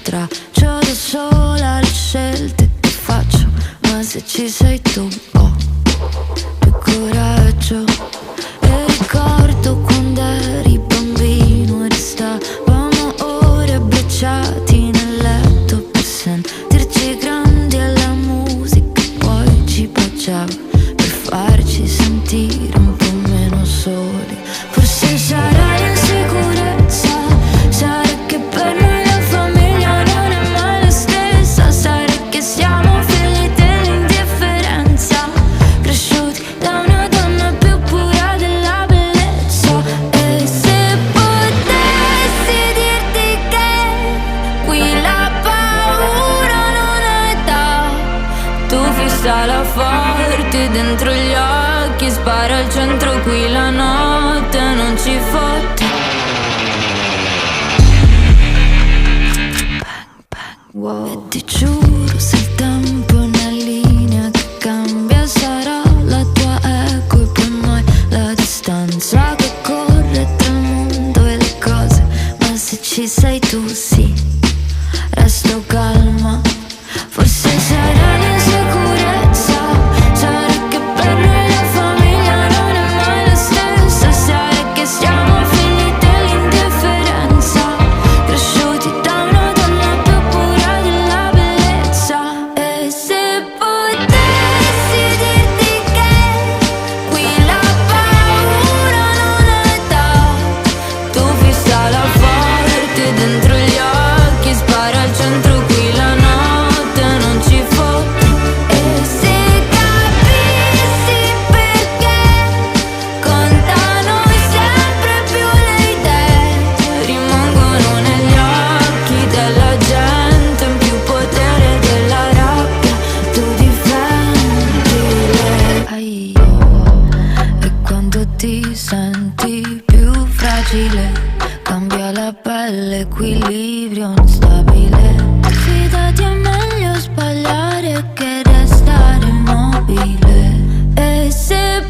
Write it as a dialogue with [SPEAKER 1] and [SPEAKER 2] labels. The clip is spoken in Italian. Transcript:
[SPEAKER 1] straccio da sola le scelte che faccio, ma se ci sei tu ho più coraggio. E ricordo quando eri bambino e restavamo ore abbracciati nel letto per sentirci grandi e la musica poi ci baciava per farci sentire un po' meno soli. Forse sarà l'insicurezza, sarà che per noi la famiglia non è mai la stessa, sarà che siamo figli dell'indifferenza, cresciuti da una donna più pura della bellezza. E se potessi dirti che qui la paura non ha età, tu fissa la forte dentro gli occhi, spara al centro, qui la notte non ci fotte. Bang, bang, wow. E ti giuro, se il tempo è una linea che cambia, sarà la tua eco e poi mai la distanza che corre tra il mondo e le cose. Ma se ci sei tu sì, resto calma. Forse sarà l'insicurezza, sarà che per noi la famiglia non è mai la stessa, sarà che siamo figli dell'indifferenza, cresciuti da una donna più pura della bellezza. E se potessi dirti che qui la paura non ha età, tu fissa la forte dentro gli occhi, spara al centro, qui la notte non ci fotte. E se capissi perché contano sempre più le idee, rimangono negli occhi della gente, in più potere della rabbia, tu difendi lei. E quando ti senti più fragile, cambia la pelle, equilibrio instabile. Fidati, è meglio sbagliare che restare immobile. E se